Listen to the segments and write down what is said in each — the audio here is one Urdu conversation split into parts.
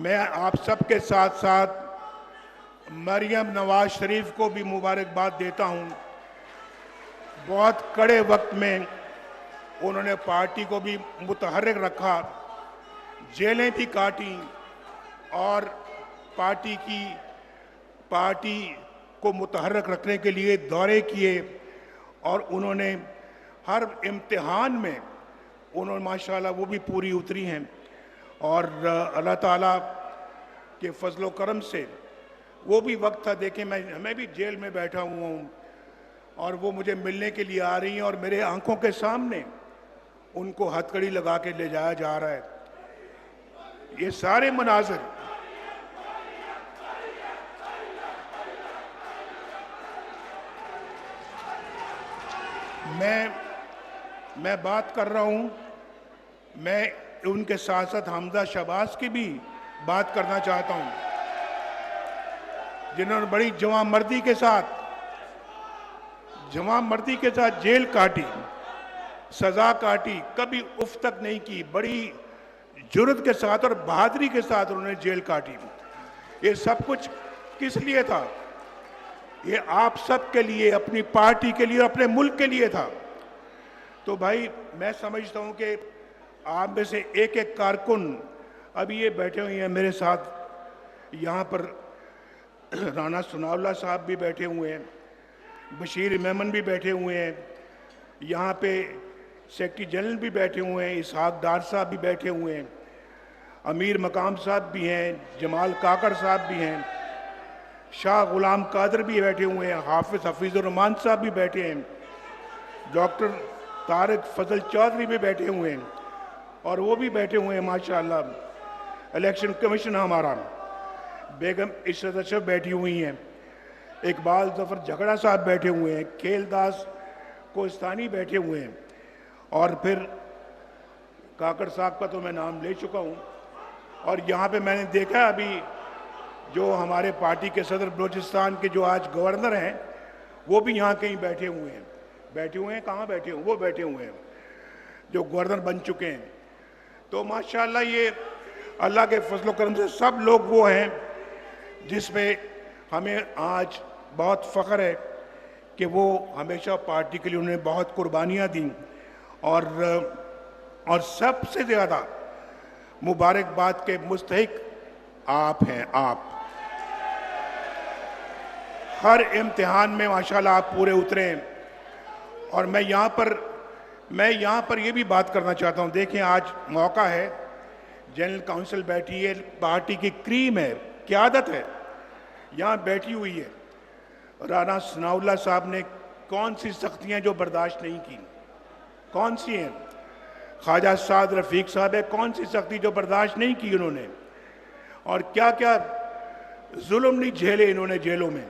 میں آپ سب کے ساتھ ساتھ مریم نواز شریف کو بھی مبارکباد دیتا ہوں۔ بہت کڑے وقت میں انہوں نے پارٹی کو بھی متحرک رکھا، جیلیں بھی کاٹیں اور پارٹی کو متحرک رکھنے کے لیے دورے کیے، اور انہوں نے ہر امتحان میں ماشاءاللہ وہ بھی پوری اتری ہیں، اور اللہ تعالیٰ کے فضل و کرم سے وہ بھی وقت تھا۔ دیکھیں میں بھی جیل میں بیٹھا ہوا ہوں اور وہ مجھے ملنے کے لیے آ رہی ہیں، اور میرے آنکھوں کے سامنے ان کو ہتھ کڑی لگا کے لے جایا جا رہا ہے۔ یہ سارے مناظر میں بات کر رہا ہوں، میں ان کے ساتھ ساتھ حمزہ شہباز کی بھی بات کرنا چاہتا ہوں، جنہوں نے بڑی جواں مردی کے ساتھ جیل کاٹی، سزا کاٹی، کبھی اف تک نہیں کی، بڑی جرات کے ساتھ اور بہادری کے ساتھ انہوں نے جیل کاٹی۔ یہ سب کچھ کس لیے تھا؟ یہ آپ سب کے لیے، اپنی پارٹی کے لیے اور اپنے ملک کے لیے تھا۔ تو بھائی میں سمجھتا ہوں کہ آپ میں سے ایک ایک کارکن ابھی یہ بیٹھے ہوئے ہیں میرے ساتھ، یہاں پر رانا ثناء اللہ صاحب بھی بیٹھے ہوئے ہیں، بشیر میمن بھی بیٹھے ہوئے ہیں، یہاں پہ سیکریٹری جنرل بھی بیٹھے ہوئے ہیں، اسحاق ڈار صاحب بھی بیٹھے ہوئے ہیں، امیر مقام صاحب بھی ہیں، جمال کاکڑ صاحب بھی ہیں، شاہ غلام قادر بھی بیٹھے ہوئے ہیں، حفیظ الرحمان صاحب بھی بیٹھے ہیں، ڈاکٹر طارق فضل چودھری بھی بیٹھے ہوئے ہیں، اور وہ بھی بیٹھے ہوئے ہیں ماشاءاللہ، الیکشن کمیشن ہمارا، بیگم عشرت اشرف بیٹھی ہوئی ہیں، اقبال ظفر جھگڑا صاحب بیٹھے ہوئے ہیں، کھیل داس کوہستانی بیٹھے ہوئے ہیں، اور پھر کاکڑ صاحب کا تو میں نام لے چکا ہوں، اور یہاں پہ میں نے دیکھا ابھی جو ہمارے پارٹی کے صدر بلوچستان کے جو آج گورنر ہیں وہ بھی یہاں کہیں بیٹھے ہوئے ہیں، کہاں بیٹھے ہوئے؟ وہ بیٹھے ہوئے ہیں جو گورنر بن چکے ہیں۔ تو ماشاءاللہ یہ اللہ کے فضل و کرم سے سب لوگ وہ ہیں جس پہ ہمیں آج بہت فخر ہے کہ وہ ہمیشہ پارٹی کے لیے انہوں نے بہت قربانیاں دیں، اور سب سے زیادہ مبارکباد کے مستحق آپ ہیں۔ آپ ہر امتحان میں ماشاءاللہ آپ پورے اترے ہیں، اور میں یہاں پر یہ بھی بات کرنا چاہتا ہوں۔ دیکھیں آج موقع ہے، جنرل کاؤنسل بیٹھی ہے، پارٹی کی کریم ہے، قیادت ہے، یہاں بیٹھی ہوئی ہے۔ رانا ثناء اللہ صاحب نے کون سی سختیاں جو برداشت نہیں کی؟ کون سی ہیں؟ خواجہ سعد رفیق صاحب ہے، کون سی سختی جو برداشت نہیں کی انہوں نے؟ اور کیا کیا ظلم نہیں جھیلے انہوں نے جیلوں میں؟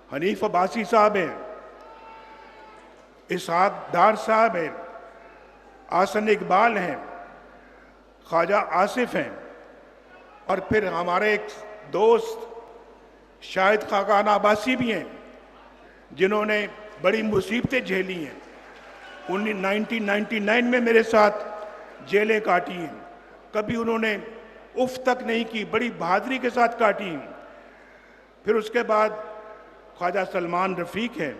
حنیف عباسی صاحب ہیں، اسحاق ڈار صاحب ہیں، آسن اقبال ہیں، خواجہ آصف ہیں، اور پھر ہمارے ایک دوست شاہد خاقان عباسی بھی ہیں جنہوں نے بڑی مصیبتیں جھیلی ہیں۔ 1999 میں میرے ساتھ جیلیں کاٹی ہیں، کبھی انہوں نے اف تک نہیں کی، بڑی بہادری کے ساتھ کاٹی ہیں۔ پھر اس کے بعد خواجہ سلمان رفیق ہیں،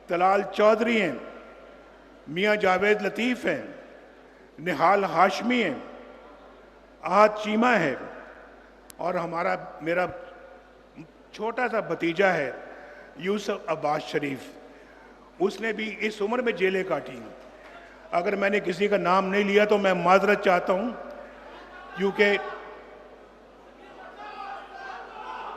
طلال چودھری ہیں، میاں جاوید لطیف ہیں، نہال ہاشمی ہیں، احد چیمہ ہے، اور میرا چھوٹا سا بھتیجا ہے یوسف عباس شریف، اس نے بھی اس عمر میں جیلیں کاٹی ہیں۔ اگر میں نے کسی کا نام نہیں لیا تو میں معذرت چاہتا ہوں، کیونکہ